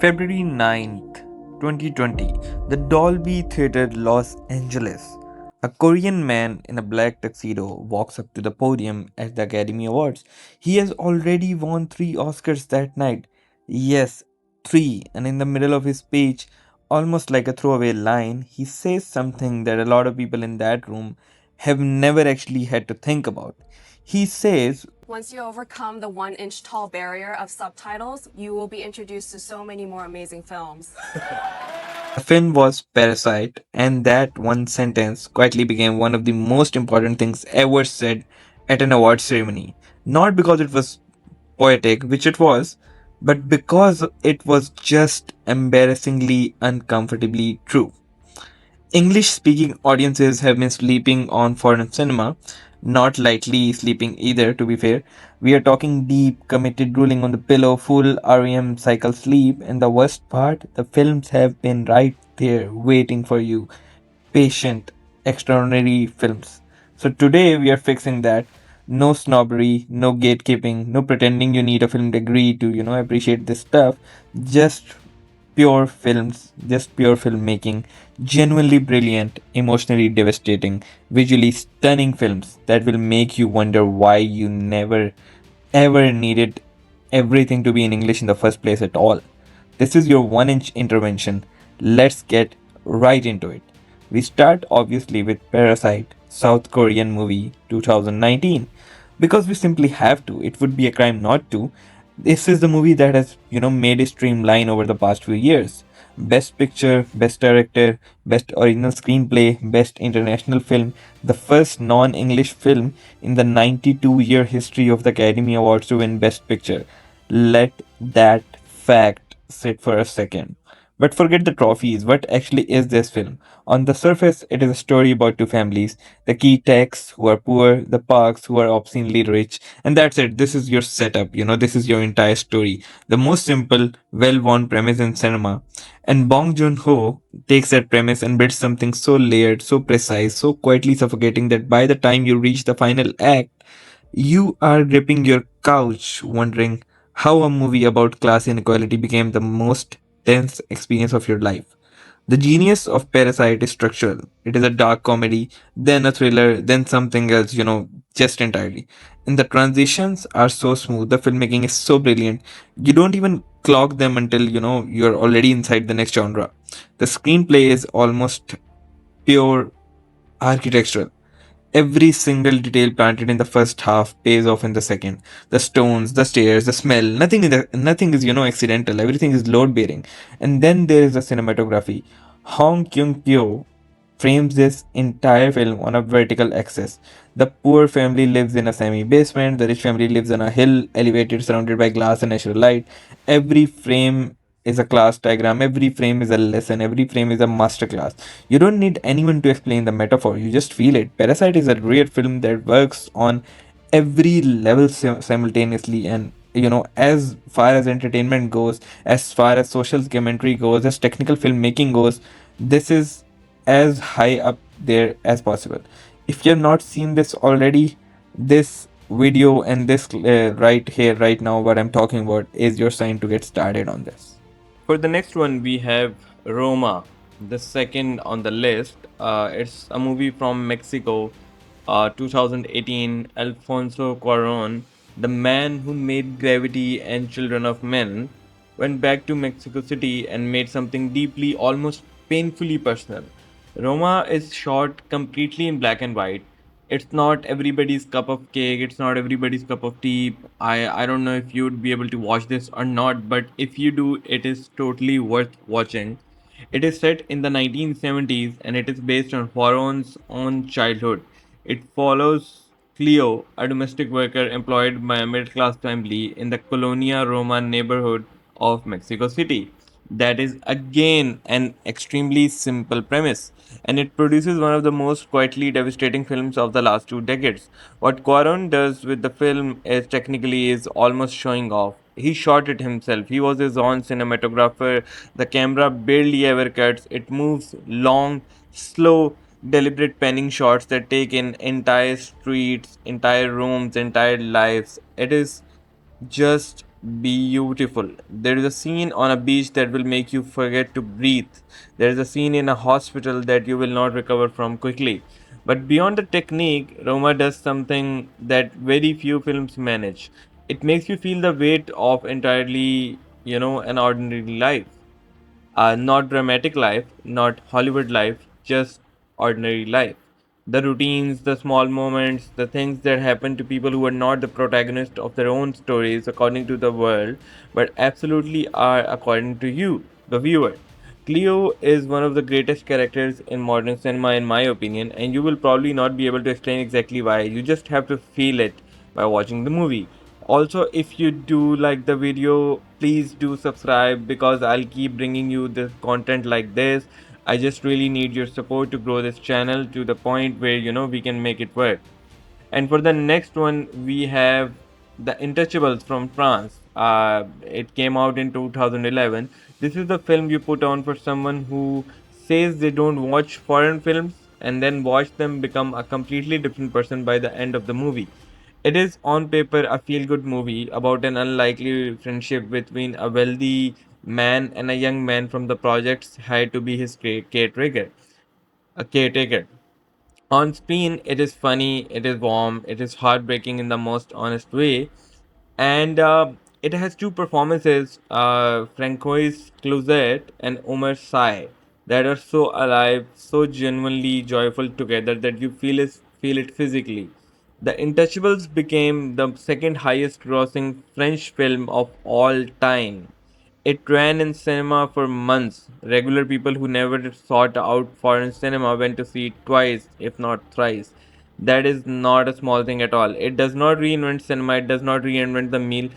February 9th, 2020, the Dolby Theatre, Los Angeles. A Korean man in a black tuxedo walks up to the podium at the Academy Awards. He has already won 3 Oscars that night. Yes, 3. And in the middle of his speech, almost like a throwaway line, he says something that a lot of people in that room have never actually had to think about. He says, Once you overcome the 1 inch tall barrier of subtitles, you will be introduced to so many more amazing films. the film was Parasite, and that one sentence quietly became one of the most important things ever said at an award ceremony. Not because it was poetic, which it was, but because it was just embarrassingly uncomfortably true. English speaking audiences have been sleeping on foreign cinema, not lightly sleeping either, to be fair. We are talking deep, committed, drooling on the pillow, full REM cycle sleep, and the worst part, the films have been right there waiting for you. Patient, extraordinary films. So today we are fixing that. No snobbery, no gatekeeping, no pretending you need a film degree to, appreciate this stuff. Just pure films, just pure filmmaking, genuinely brilliant, emotionally devastating, visually stunning films that will make you wonder why you never ever needed everything to be in English in the first place at all. This is your 1 inch intervention. Let's get right into it. We start obviously with Parasite, South Korean movie 2019, because we simply have to. It would be a crime not to. This is the movie that has, made a streamline over the past few years. Best Picture, Best Director, Best Original Screenplay, Best International Film, the first non English film in the 92-year history of the Academy Awards to win Best Picture. Let that fact sit for a second. But forget the trophies. What actually is this film? On the surface, it is a story about two families, the key techs who are poor, the parks who are obscenely rich, and that's it. This is your setup. This is your entire story. The most simple, well worn premise in cinema. And Bong Joon-ho takes that premise and builds something so layered, so precise, so quietly suffocating that by the time you reach the final act, you are gripping your couch, wondering how a movie about class inequality became the most tense experience of your life. The genius of Parasite is structural. It is a dark comedy, then a thriller, then something else, just entirely. And the transitions are so smooth, the filmmaking is so brilliant, you don't even clock them until, you're already inside the next genre. The screenplay is almost pure architectural. Every single detail planted in the first half pays off in the second. The stones, the stairs, the smell, nothing is accidental. Everything is load bearing. And then there is the cinematography. Hong Kyung-pyo frames this entire film on a vertical axis. The poor family lives in a semi basement, the rich family lives on a hill elevated surrounded by glass and natural light. Every frame is a class diagram, every frame is a lesson, every frame is a masterclass. You don't need anyone to explain the metaphor, you just feel it. Parasite is a rare film that works on every level simultaneously, and as far as entertainment goes, as far as social commentary goes, as technical filmmaking goes, this is as high up there as possible. If you have not seen this already, this video and this right here, right now, what I'm talking about is your sign to get started on this. For the next one, we have Roma, the second on the list. It's a movie from Mexico, 2018. Alfonso Cuarón, the man who made Gravity and Children of Men, went back to Mexico City and made something deeply, almost painfully personal. Roma is shot completely in black and white. It's not everybody's cup of cake, it's not everybody's cup of tea. I don't know if you'd be able to watch this or not, but if you do, it is totally worth watching. It is set in the 1970s and it is based on Juaron's own childhood. It follows Cleo, a domestic worker employed by a middle class family in the Colonia Roma neighborhood of Mexico City. That is again an extremely simple premise, and it produces one of the most quietly devastating films of the last 2 decades. What Quaron does with the film is technically is almost showing off. He shot it himself. He was his own cinematographer. The camera barely ever cuts. It moves long, slow, deliberate panning shots that take in entire streets, entire rooms, entire lives. It is just Beautiful. There is a scene on a beach that will make you forget to breathe. There is a scene in a hospital that you will not recover from quickly. But beyond the technique, Roma does something that very few films manage. It makes you feel the weight of entirely, an ordinary life. Not dramatic life, not Hollywood life, just ordinary life. The routines, the small moments, the things that happen to people who are not the protagonist of their own stories according to the world, but absolutely are according to you, the viewer. Cleo is one of the greatest characters in modern cinema, in my opinion, and you will probably not be able to explain exactly why. You just have to feel it by watching the movie. Also, if you do like the video, please do subscribe because I'll keep bringing you the content like this. I just really need your support to grow this channel to the point where we can make it work. And for the next one, we have The Intouchables from France. It came out in 2011. This is the film you put on for someone who says they don't watch foreign films and then watch them become a completely different person by the end of the movie. It is on paper a feel good movie about an unlikely friendship between a wealthy man and a young man from the projects hired to be his caretaker. On screen, it is funny, it is warm, it is heartbreaking in the most honest way, and it has two performances, Francois Cluzet and Omar Sy, that are so alive, so genuinely joyful together that you feel it physically. The Intouchables became the second highest grossing French film of all time. It ran in cinema for months. Regular people who never sought out foreign cinema went to see it twice, if not thrice. That is not a small thing at all. It does not reinvent cinema. It does not reinvent the meal.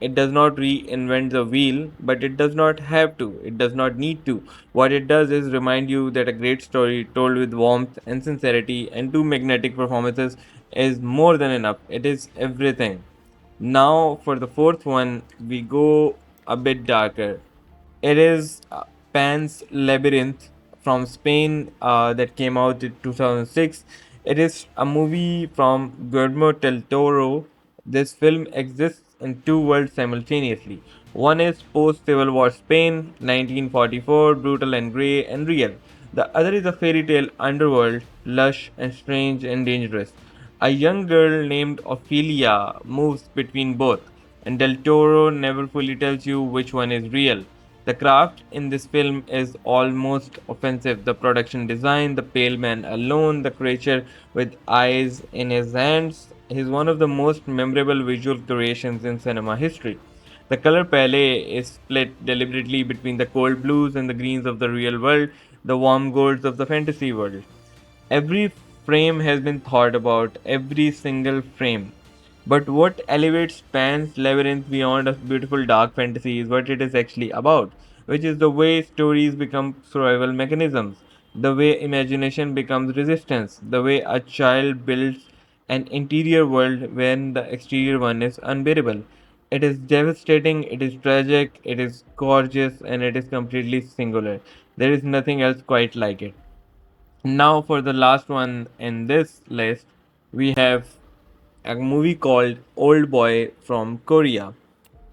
It does not reinvent the wheel, but it does not have to. It does not need to. What it does is remind you that a great story told with warmth and sincerity and two magnetic performances is more than enough. It is everything. Now, for the fourth one, we go a bit darker. It is Pan's Labyrinth from Spain that came out in 2006. It is a movie from Guillermo del Toro. This film exists in two worlds simultaneously. One is post Civil War Spain, 1944, brutal and grey and real. The other is a fairy tale underworld, lush and strange and dangerous. A young girl named Ophelia moves between both, and Del Toro never fully tells you which one is real. The craft in this film is almost offensive. The production design, the pale man alone, the creature with eyes in his hands is one of the most memorable visual creations in cinema history. The color palette is split deliberately between the cold blues and the greens of the real world, the warm golds of the fantasy world. Every frame has been thought about, every single frame. But what elevates Pan's Labyrinth beyond a beautiful dark fantasy is what it is actually about, which is the way stories become survival mechanisms, the way imagination becomes resistance, the way a child builds an interior world when the exterior one is unbearable. It is devastating, it is tragic, it is gorgeous, and it is completely singular. There is nothing else quite like it. Now, for the last one in this list, we have a movie called Oldboy from Korea,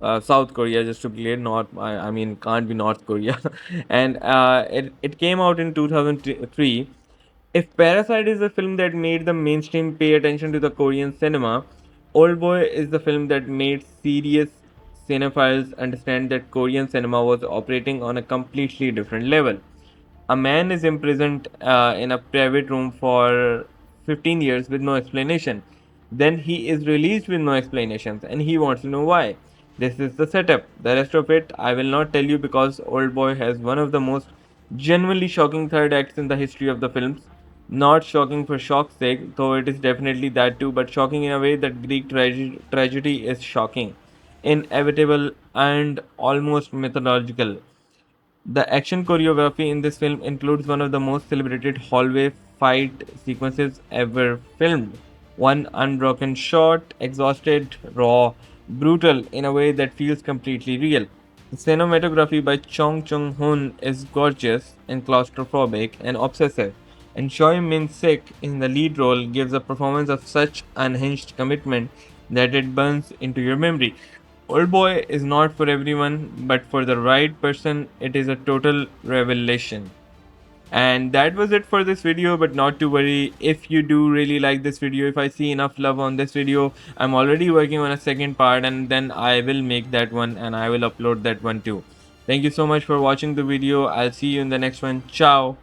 South Korea, just to be clear. Not, I mean, can't be North Korea. And it came out in 2003. If Parasite is the film that made the mainstream pay attention to the Korean cinema, Oldboy is the film that made serious cinephiles understand that Korean cinema was operating on a completely different level. A man is imprisoned in a private room for 15 years with no explanation. Then he is released with no explanations and he wants to know why. This is the setup. The rest of it I will not tell you because Old Boy has one of the most genuinely shocking third acts in the history of the films. Not shocking for shock's sake, though it is definitely that too, but shocking in a way that Greek tragedy is shocking, inevitable, and almost mythological. The action choreography in this film includes one of the most celebrated hallway fight sequences ever filmed. One unbroken shot, exhausted, raw, brutal in a way that feels completely real. The cinematography by Chong Chung Hoon is gorgeous and claustrophobic and obsessive, and Choi Min Sik in the lead role gives a performance of such unhinged commitment that it burns into your memory. Oldboy is not for everyone, but for the right person, it is a total revelation. And that was it for this video, but not to worry, if you do really like this video, if I see enough love on this video, I'm already working on a second part, and then I will make that one and I will upload that one too. Thank you so much for watching the video. I'll see you in the next one. Ciao.